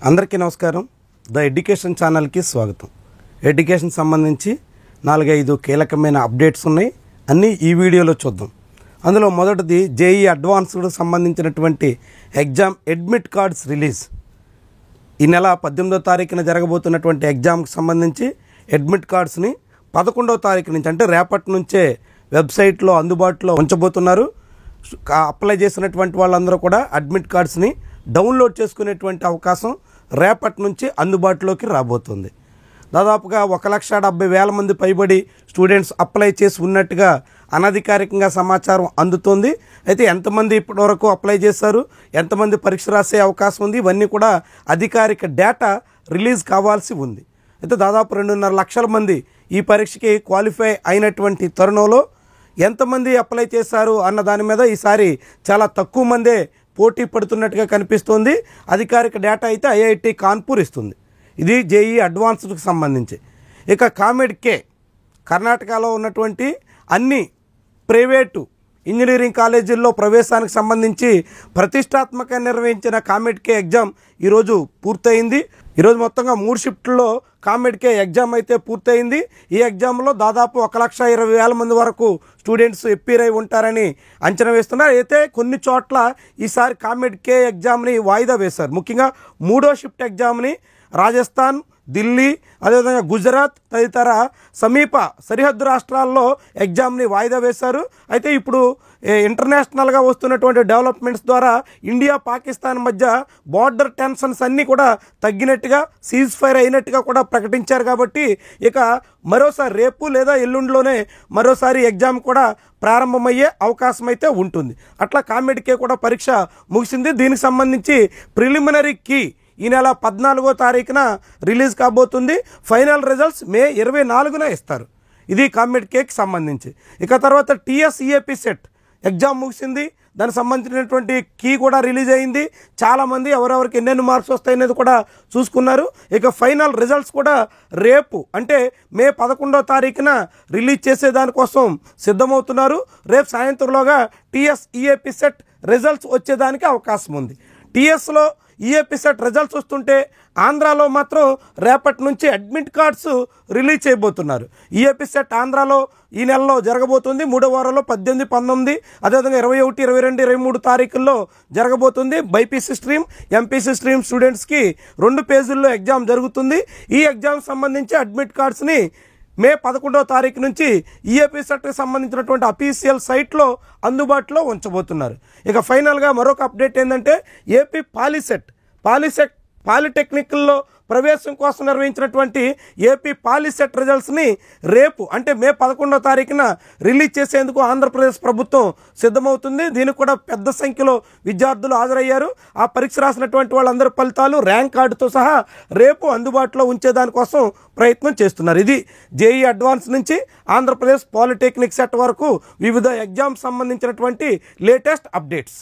అందరికీ నమస్కారం. The education ఛానల్కి స్వాగతం. ఎడ్యుకేషన్ సంబంధించి 4-5 కీలకమైన అప్డేట్స్ ఉన్నాయి, అన్నీ ఈ వీడియోలో చూద్దాం. అందులో మొదటిది జేఈ అడ్వాన్స్డ్ సంబంధించినటువంటి ఎగ్జామ్ అడ్మిట్ కార్డ్స్ రిలీజ్. ఈ నెల 18వ తారీఖున జరగబోతున్నటువంటి ఎగ్జామ్కి సంబంధించి అడ్మిట్ కార్డ్స్ని 11వ తారీఖు నుంచి అంటే రేపటి నుంచే వెబ్సైట్లో అందుబాటులో ఉంచబోతున్నారు. అప్లై చేసినటువంటి వాళ్ళందరూ కూడా అడ్మిట్ కార్డ్స్ని డౌన్లోడ్ చేసుకునేటువంటి అవకాశం రేపటి నుంచి అందుబాటులోకి రాబోతుంది. దాదాపుగా 1,70,000 మంది పైబడి స్టూడెంట్స్ అప్లై చేసి ఉన్నట్టుగా అనధికారికంగా సమాచారం అందుతోంది. అయితే ఎంతమంది ఇప్పటివరకు అప్లై చేశారు, ఎంతమంది పరీక్ష రాసే అవకాశం ఉంది, ఇవన్నీ కూడా అధికారిక డేటా రిలీజ్ కావాల్సి ఉంది. అయితే దాదాపు 2.5 లక్షల మంది ఈ పరీక్షకి క్వాలిఫై అయినటువంటి తరుణంలో ఎంతమంది అప్లై చేశారు అన్న దాని మీద ఈసారి చాలా తక్కువ మందే పోటీ పడుతున్నట్టుగా కనిపిస్తోంది. అధికారిక డేటా అయితే ఐఐటి కాన్పూర్ ఇస్తుంది. ఇది జేఈ అడ్వాన్స్డ్కి సంబంధించి. ఇక కామెడ్-కే కర్ణాటకలో ఉన్నటువంటి అన్ని ప్రైవేటు ఇంజనీరింగ్ కాలేజీల్లో ప్రవేశానికి సంబంధించి ప్రతిష్టాత్మకంగా నిర్వహించిన కామెడ్-కే ఎగ్జామ్ ఈరోజు పూర్తయింది. ఈరోజు మొత్తంగా 3 షిఫ్ట్లో కామెడ్-కే ఎగ్జామ్ అయితే పూర్తయింది. ఈ ఎగ్జామ్లో దాదాపు 1,20,000 మంది వరకు స్టూడెంట్స్ ఎప్పీర్ అయి ఉంటారని అంచనా వేస్తున్నారు. అయితే కొన్ని చోట్ల ఈసారి కామెడ్-కే ఎగ్జామ్ని వాయిదా వేశారు. ముఖ్యంగా 3వ షిఫ్ట్ ఎగ్జామ్ని రాజస్థాన్, ఢిల్లీ, అదేవిధంగా గుజరాత్ తదితర సమీప సరిహద్దు రాష్ట్రాల్లో ఎగ్జామ్ని వాయిదా వేశారు. అయితే ఇప్పుడు ఇంటర్నేషనల్గా వస్తున్నటువంటి డెవలప్మెంట్స్ ద్వారా ఇండియా పాకిస్తాన్ మధ్య బార్డర్ టెన్షన్స్ అన్నీ కూడా తగ్గినట్టుగా, సీజ్ ఫైర్ అయినట్టుగా కూడా ప్రకటించారు. కాబట్టి ఇక మరోసారి రేపు లేదా ఎల్లుండిలోనే మరోసారి ఎగ్జామ్ కూడా ప్రారంభమయ్యే అవకాశం అయితే ఉంటుంది. అట్లా కామెడ్-కే కూడా పరీక్ష ముగిసింది. దీనికి సంబంధించి ప్రిలిమినరీ కీ ఈ నెల 14వ తారీఖున రిలీజ్ కాబోతుంది. ఫైనల్ రిజల్ట్స్ మే 24న ఇస్తారు. ఇది కామెడ్-కేకి సంబంధించి. ఇక తర్వాత టీఎస్-ఈఏపీ సెట్ ఎగ్జామ్ ముగిసింది. దానికి సంబంధించినటువంటి కీ కూడా రిలీజ్ అయింది. చాలామంది ఎవరెవరికి ఎన్నెన్ని మార్క్స్ వస్తాయనేది కూడా చూసుకున్నారు. ఇక ఫైనల్ రిజల్ట్స్ కూడా రేపు అంటే మే 11వ తారీఖున రిలీజ్ చేసేదానికోసం సిద్ధమవుతున్నారు. రేపు సాయంత్రంలోగా టీఎస్-ఈఏపీ సెట్ రిజల్ట్స్ వచ్చేదానికి అవకాశం ఉంది. టీఎస్లో ఈఏపీ సెట్ రిజల్ట్స్ వస్తుంటే ఆంధ్రాలో మాత్రం రేపటి నుంచి అడ్మిట్ కార్డ్స్ రిలీజ్ చేయబోతున్నారు. ఈఏపీ సెట్ ఆంధ్రాలో ఈ నెలలో జరగబోతుంది. 3వ వారంలో 18, 19, అదేవిధంగా 21, 22, 23 తారీఖుల్లో జరగబోతుంది. బైపీసీ స్ట్రీమ్, ఎంపీసీ స్ట్రీమ్ స్టూడెంట్స్కి 2 పేజీల్లో ఎగ్జామ్ జరుగుతుంది. ఈ ఎగ్జామ్ సంబంధించి అడ్మిట్ కార్డ్స్ని మే 11వ తారీఖు నుంచి ఈఏపీ సెట్కి సంబంధించినటువంటి అఫీషియల్ సైట్లో అందుబాటులో ఉంచబోతున్నారు. ఇక ఫైనల్గా మరొక అప్డేట్ ఏంటంటే ఏపీ పాలిటెక్నిక్లో ప్రవేశం కోసం నిర్వహించినటువంటి ఏపీ పాలిసెట్ రిజల్ట్స్ని రేపు అంటే మే 11వ తారీఖున రిలీజ్ చేసేందుకు ఆంధ్రప్రదేశ్ ప్రభుత్వం సిద్ధమవుతుంది. దీనికి కూడా పెద్ద సంఖ్యలో విద్యార్థులు హాజరయ్యారు. ఆ పరీక్ష రాసినటువంటి వాళ్ళందరి ఫలితాలు ర్యాంక్ కార్డుతో సహా రేపు అందుబాటులో ఉంచేదానికోసం ప్రయత్నం చేస్తున్నారు. ఇది జేఈ అడ్వాన్స్ నుంచి ఆంధ్రప్రదేశ్ పాలిటెక్నిక్ సెట్ వరకు వివిధ ఎగ్జామ్స్ సంబంధించినటువంటి లేటెస్ట్ అప్డేట్స్.